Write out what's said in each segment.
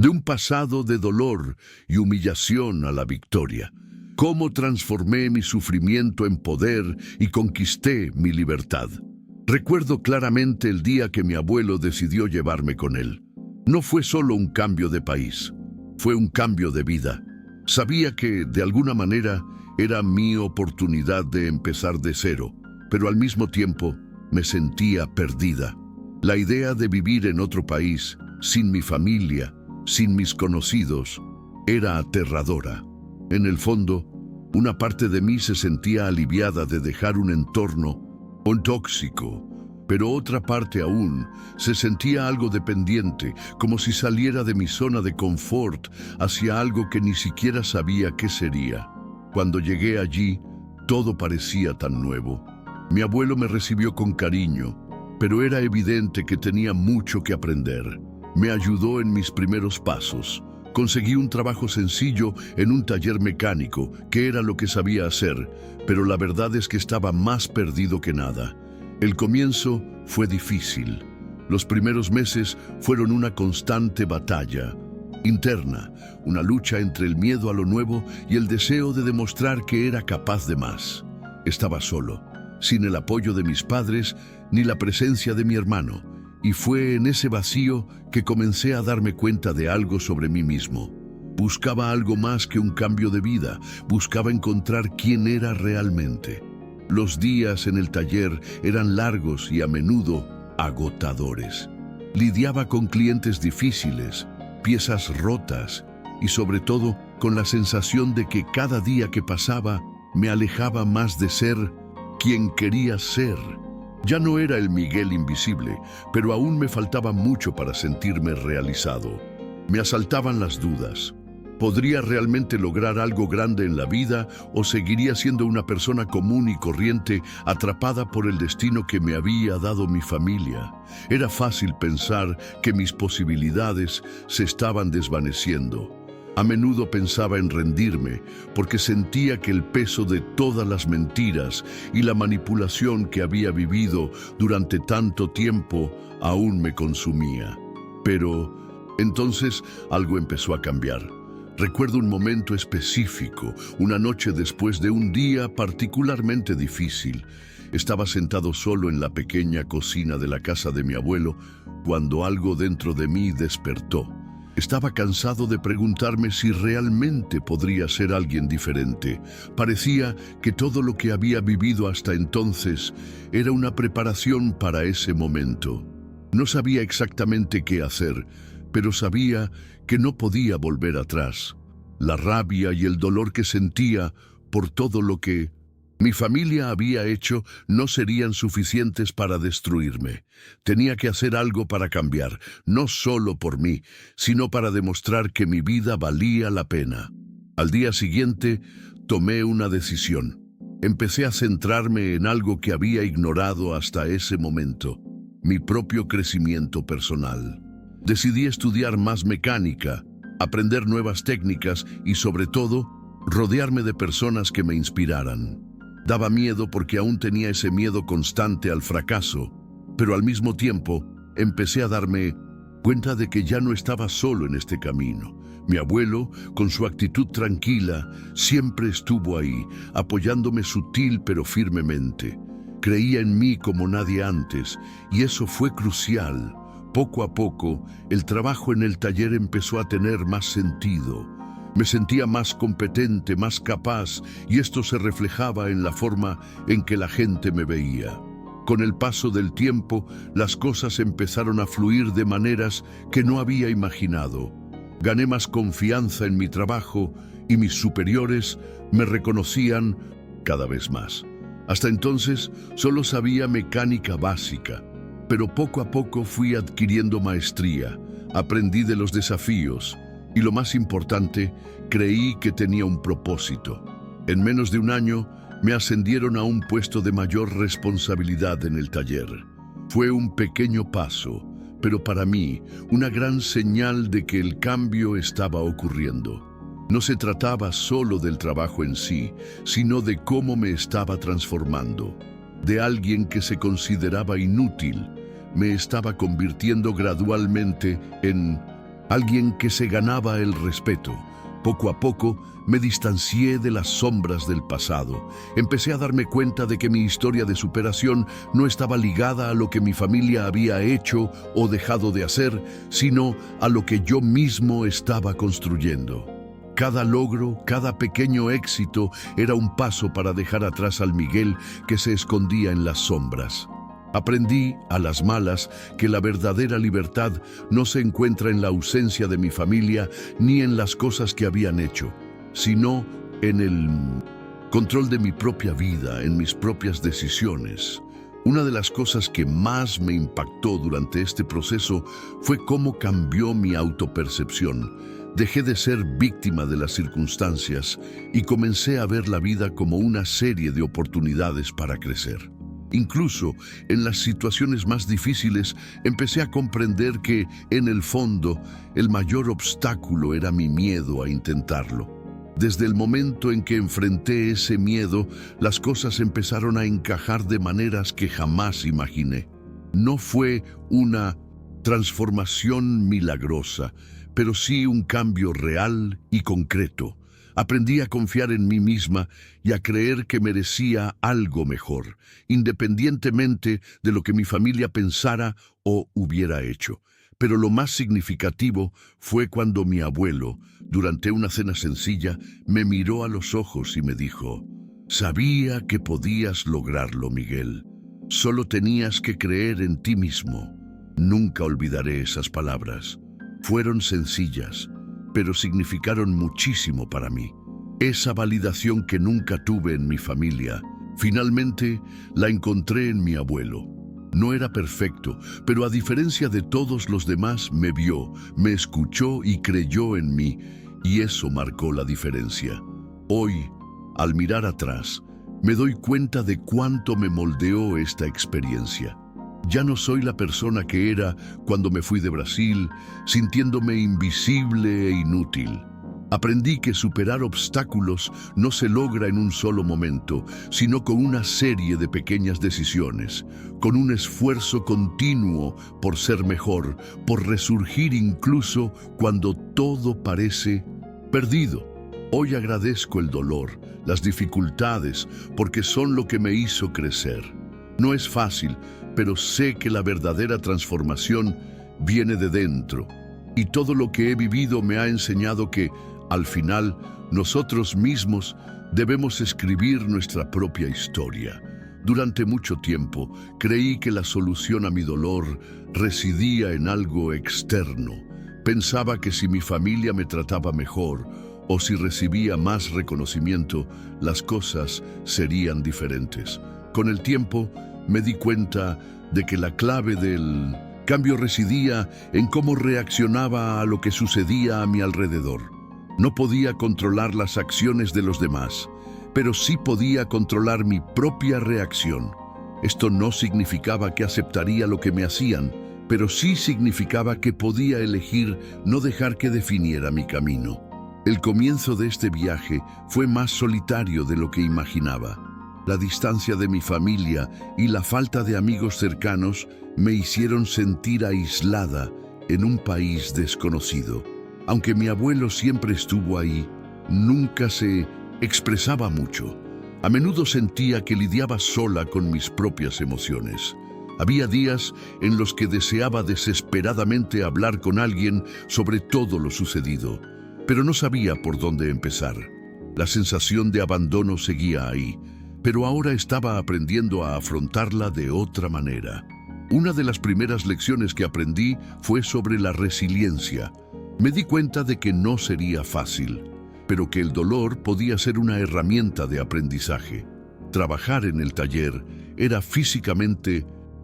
de un pasado de dolor y humillación a la victoria. Cómo transformé mi sufrimiento en poder y conquisté mi libertad. Recuerdo claramente el día que mi abuelo decidió llevarme con él. No fue solo un cambio de país, fue un cambio de vida. Sabía que, de alguna manera, era mi oportunidad de empezar de cero, pero al mismo tiempo me sentía perdida. La idea de vivir en otro país, sin mi familia, sin mis conocidos, era aterradora. En el fondo, una parte de mí se sentía aliviada de dejar un entorno tóxico, pero otra parte aún se sentía algo dependiente, como si saliera de mi zona de confort hacia algo que ni siquiera sabía qué sería. Cuando llegué allí, todo parecía tan nuevo. Mi abuelo me recibió con cariño, pero era evidente que tenía mucho que aprender. Me ayudó en mis primeros pasos. Conseguí un trabajo sencillo en un taller mecánico, que era lo que sabía hacer, pero la verdad es que estaba más perdido que nada. El comienzo fue difícil. Los primeros meses fueron una constante batalla interna, una lucha entre el miedo a lo nuevo y el deseo de demostrar que era capaz de más. Estaba solo, sin el apoyo de mis padres ni la presencia de mi hermano, y fue en ese vacío que comencé a darme cuenta de algo sobre mí mismo. Buscaba algo más que un cambio de vida, buscaba encontrar quién era realmente. Los días en el taller eran largos y a menudo agotadores. Lidiaba con clientes difíciles, piezas rotas y sobre todo con la sensación de que cada día que pasaba me alejaba más de ser quien quería ser. Ya no era el Miguel invisible, pero aún me faltaba mucho para sentirme realizado. Me asaltaban las dudas. ¿Podría realmente lograr algo grande en la vida o seguiría siendo una persona común y corriente atrapada por el destino que me había dado mi familia? Era fácil pensar que mis posibilidades se estaban desvaneciendo. A menudo pensaba en rendirme porque sentía que el peso de todas las mentiras y la manipulación que había vivido durante tanto tiempo aún me consumía. Pero entonces algo empezó a cambiar. Recuerdo un momento específico, una noche después de un día particularmente difícil. Estaba sentado solo en la pequeña cocina de la casa de mi abuelo cuando algo dentro de mí despertó. Estaba cansado de preguntarme si realmente podría ser alguien diferente. Parecía que todo lo que había vivido hasta entonces era una preparación para ese momento. No sabía exactamente qué hacer, pero sabía que no podía volver atrás. La rabia y el dolor que sentía por todo lo que mi familia había hecho no serían suficientes para destruirme. Tenía que hacer algo para cambiar, no solo por mí, sino para demostrar que mi vida valía la pena. Al día siguiente, tomé una decisión. Empecé a centrarme en algo que había ignorado hasta ese momento, mi propio crecimiento personal. Decidí estudiar más mecánica, aprender nuevas técnicas y, sobre todo, rodearme de personas que me inspiraran. Daba miedo porque aún tenía ese miedo constante al fracaso, pero al mismo tiempo empecé a darme cuenta de que ya no estaba solo en este camino. Mi abuelo, con su actitud tranquila, siempre estuvo ahí, apoyándome sutil pero firmemente. Creía en mí como nadie antes, y eso fue crucial. Poco a poco, el trabajo en el taller empezó a tener más sentido. Me sentía más competente, más capaz, y esto se reflejaba en la forma en que la gente me veía. Con el paso del tiempo, las cosas empezaron a fluir de maneras que no había imaginado. Gané más confianza en mi trabajo y mis superiores me reconocían cada vez más. Hasta entonces, solo sabía mecánica básica, pero poco a poco fui adquiriendo maestría, aprendí de los desafíos, y lo más importante, creí que tenía un propósito. En menos de un año, me ascendieron a un puesto de mayor responsabilidad en el taller. Fue un pequeño paso, pero para mí, una gran señal de que el cambio estaba ocurriendo. No se trataba solo del trabajo en sí, sino de cómo me estaba transformando. De alguien que se consideraba inútil, me estaba convirtiendo gradualmente en alguien que se ganaba el respeto. Poco a poco me distancié de las sombras del pasado. Empecé a darme cuenta de que mi historia de superación no estaba ligada a lo que mi familia había hecho o dejado de hacer, sino a lo que yo mismo estaba construyendo. Cada logro, cada pequeño éxito era un paso para dejar atrás al Miguel que se escondía en las sombras. Aprendí, a las malas, que la verdadera libertad no se encuentra en la ausencia de mi familia ni en las cosas que habían hecho, sino en el control de mi propia vida, en mis propias decisiones. Una de las cosas que más me impactó durante este proceso fue cómo cambió mi autopercepción. Dejé de ser víctima de las circunstancias y comencé a ver la vida como una serie de oportunidades para crecer. Incluso en las situaciones más difíciles empecé a comprender que, en el fondo, el mayor obstáculo era mi miedo a intentarlo. Desde el momento en que enfrenté ese miedo, las cosas empezaron a encajar de maneras que jamás imaginé. No fue una transformación milagrosa, pero sí un cambio real y concreto. Aprendí a confiar en mí misma y a creer que merecía algo mejor, independientemente de lo que mi familia pensara o hubiera hecho. Pero lo más significativo fue cuando mi abuelo, durante una cena sencilla, me miró a los ojos y me dijo: «Sabía que podías lograrlo, Miguel. Solo tenías que creer en ti mismo». Nunca olvidaré esas palabras. Fueron sencillas, pero significaron muchísimo para mí. Esa validación que nunca tuve en mi familia, finalmente la encontré en mi abuelo. No era perfecto, pero a diferencia de todos los demás, me vio, me escuchó y creyó en mí, y eso marcó la diferencia. Hoy, al mirar atrás, me doy cuenta de cuánto me moldeó esta experiencia. Ya no soy la persona que era cuando me fui de Brasil, sintiéndome invisible e inútil. Aprendí que superar obstáculos no se logra en un solo momento, sino con una serie de pequeñas decisiones, con un esfuerzo continuo por ser mejor, por resurgir incluso cuando todo parece perdido. Hoy agradezco el dolor, las dificultades, porque son lo que me hizo crecer. No es fácil, pero sé que la verdadera transformación viene de dentro. Y todo lo que he vivido me ha enseñado que, al final, nosotros mismos debemos escribir nuestra propia historia. Durante mucho tiempo, creí que la solución a mi dolor residía en algo externo. Pensaba que si mi familia me trataba mejor o si recibía más reconocimiento, las cosas serían diferentes. Con el tiempo, me di cuenta de que la clave del cambio residía en cómo reaccionaba a lo que sucedía a mi alrededor. No podía controlar las acciones de los demás, pero sí podía controlar mi propia reacción. Esto no significaba que aceptaría lo que me hacían, pero sí significaba que podía elegir no dejar que definiera mi camino. El comienzo de este viaje fue más solitario de lo que imaginaba. La distancia de mi familia y la falta de amigos cercanos me hicieron sentir aislada en un país desconocido. Aunque mi abuelo siempre estuvo ahí, nunca se expresaba mucho. A menudo sentía que lidiaba sola con mis propias emociones. Había días en los que deseaba desesperadamente hablar con alguien sobre todo lo sucedido, pero no sabía por dónde empezar. La sensación de abandono seguía ahí, pero ahora estaba aprendiendo a afrontarla de otra manera. Una de las primeras lecciones que aprendí fue sobre la resiliencia. Me di cuenta de que no sería fácil, pero que el dolor podía ser una herramienta de aprendizaje. Trabajar en el taller era físicamente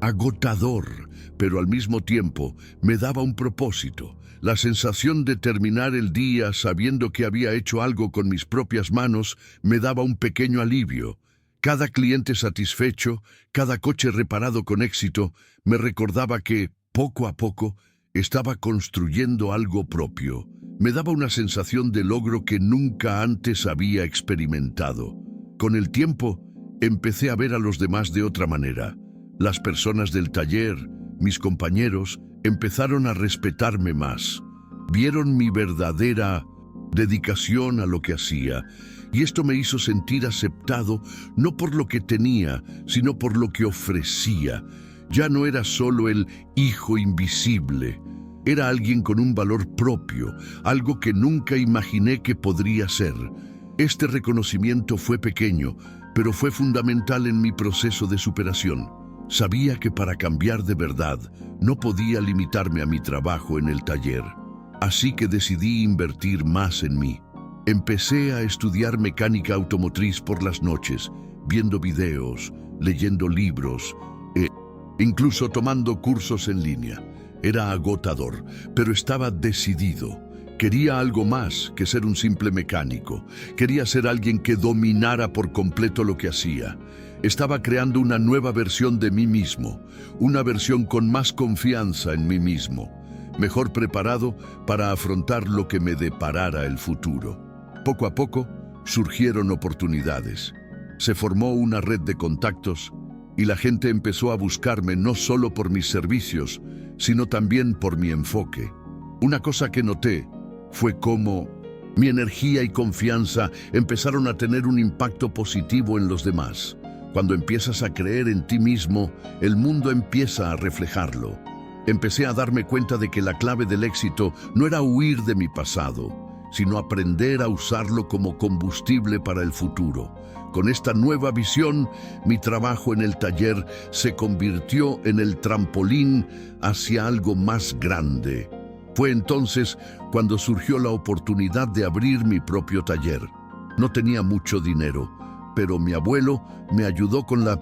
agotador, pero al mismo tiempo me daba un propósito. La sensación de terminar el día sabiendo que había hecho algo con mis propias manos me daba un pequeño alivio. Cada cliente satisfecho, cada coche reparado con éxito, me recordaba que, poco a poco, estaba construyendo algo propio. Me daba una sensación de logro que nunca antes había experimentado. Con el tiempo, empecé a ver a los demás de otra manera. Las personas del taller, mis compañeros, empezaron a respetarme más. Vieron mi verdadera dedicación a lo que hacía, y esto me hizo sentir aceptado no por lo que tenía, sino por lo que ofrecía. Ya no era solo el hijo invisible, era alguien con un valor propio, algo que nunca imaginé que podría ser. Este reconocimiento fue pequeño, pero fue fundamental en mi proceso de superación. Sabía que para cambiar de verdad no podía limitarme a mi trabajo en el taller. Así que decidí invertir más en mí. Empecé a estudiar mecánica automotriz por las noches, viendo videos, leyendo libros, incluso tomando cursos en línea. Era agotador, pero estaba decidido. Quería algo más que ser un simple mecánico. Quería ser alguien que dominara por completo lo que hacía. Estaba creando una nueva versión de mí mismo, una versión con más confianza en mí mismo, mejor preparado para afrontar lo que me deparara el futuro. Poco a poco surgieron oportunidades. Se formó una red de contactos y la gente empezó a buscarme no solo por mis servicios, sino también por mi enfoque. Una cosa que noté fue cómo mi energía y confianza empezaron a tener un impacto positivo en los demás. Cuando empiezas a creer en ti mismo, el mundo empieza a reflejarlo. Empecé a darme cuenta de que la clave del éxito no era huir de mi pasado, sino aprender a usarlo como combustible para el futuro. Con esta nueva visión, mi trabajo en el taller se convirtió en el trampolín hacia algo más grande. Fue entonces cuando surgió la oportunidad de abrir mi propio taller. No tenía mucho dinero, pero mi abuelo me ayudó con la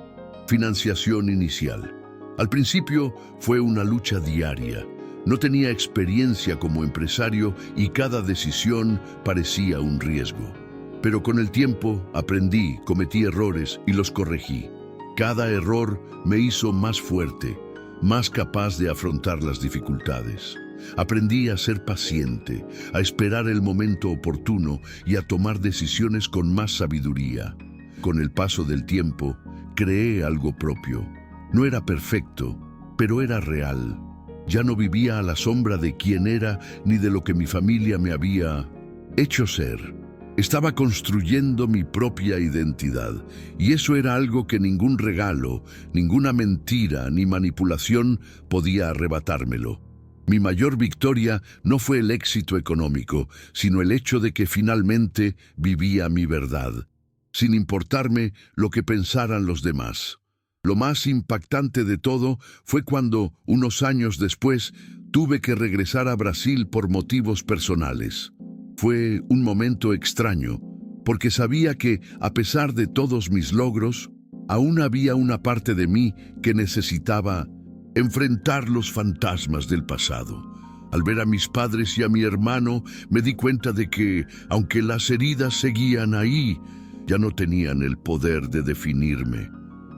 financiación inicial. Al principio fue una lucha diaria. No tenía experiencia como empresario y cada decisión parecía un riesgo. Pero con el tiempo aprendí, cometí errores y los corregí. Cada error me hizo más fuerte, más capaz de afrontar las dificultades. Aprendí a ser paciente, a esperar el momento oportuno y a tomar decisiones con más sabiduría. Con el paso del tiempo, creé algo propio. No era perfecto, pero era real. Ya no vivía a la sombra de quién era ni de lo que mi familia me había hecho ser. Estaba construyendo mi propia identidad, y eso era algo que ningún regalo, ninguna mentira ni manipulación podía arrebatármelo. Mi mayor victoria no fue el éxito económico, sino el hecho de que finalmente vivía mi verdad, sin importarme lo que pensaran los demás. Lo más impactante de todo fue cuando, unos años después, tuve que regresar a Brasil por motivos personales. Fue un momento extraño, porque sabía que, a pesar de todos mis logros, aún había una parte de mí que necesitaba enfrentar los fantasmas del pasado. Al ver a mis padres y a mi hermano, me di cuenta de que, aunque las heridas seguían ahí, ya no tenían el poder de definirme.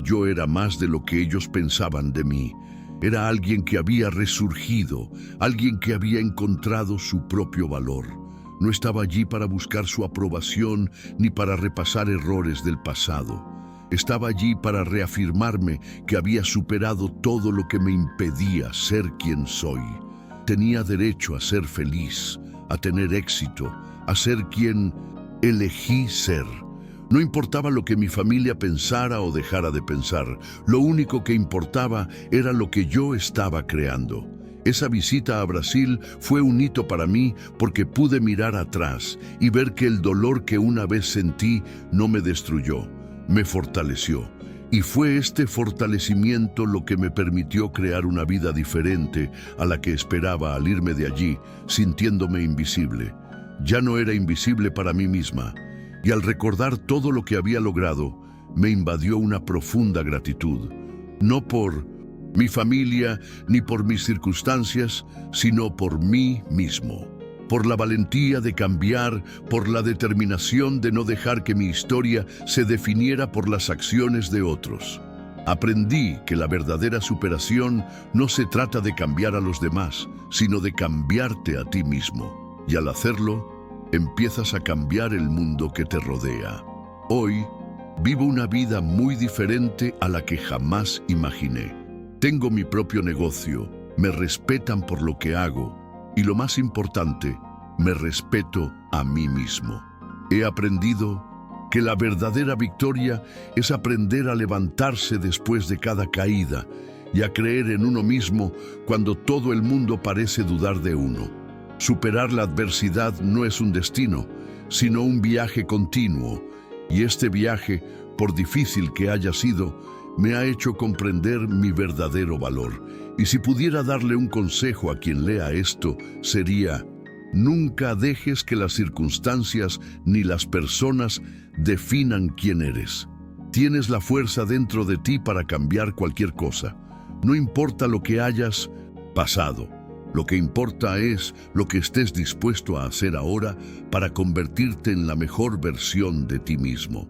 Yo era más de lo que ellos pensaban de mí. Era alguien que había resurgido, alguien que había encontrado su propio valor. No estaba allí para buscar su aprobación ni para repasar errores del pasado. Estaba allí para reafirmarme que había superado todo lo que me impedía ser quien soy. Tenía derecho a ser feliz, a tener éxito, a ser quien elegí ser. No importaba lo que mi familia pensara o dejara de pensar, lo único que importaba era lo que yo estaba creando. Esa visita a Brasil fue un hito para mí porque pude mirar atrás y ver que el dolor que una vez sentí no me destruyó, me fortaleció. Y fue este fortalecimiento lo que me permitió crear una vida diferente a la que esperaba al irme de allí, sintiéndome invisible. Ya no era invisible para mí misma. Y al recordar todo lo que había logrado, me invadió una profunda gratitud, no por mi familia ni por mis circunstancias, sino por mí mismo, por la valentía de cambiar, por la determinación de no dejar que mi historia se definiera por las acciones de otros. Aprendí que la verdadera superación no se trata de cambiar a los demás, sino de cambiarte a ti mismo. Y al hacerlo, empiezas a cambiar el mundo que te rodea. Hoy, vivo una vida muy diferente a la que jamás imaginé. Tengo mi propio negocio, me respetan por lo que hago Y lo más importante, me respeto a mí mismo. He aprendido que la verdadera victoria es aprender a levantarse después de cada caída y a creer en uno mismo cuando todo el mundo parece dudar de uno. Superar la adversidad no es un destino, sino un viaje continuo, y este viaje, por difícil que haya sido, me ha hecho comprender mi verdadero valor. Y si pudiera darle un consejo a quien lea esto, sería: nunca dejes que las circunstancias ni las personas definan quién eres. Tienes la fuerza dentro de ti para cambiar cualquier cosa. No importa lo que hayas pasado. Lo que importa es lo que estés dispuesto a hacer ahora para convertirte en la mejor versión de ti mismo.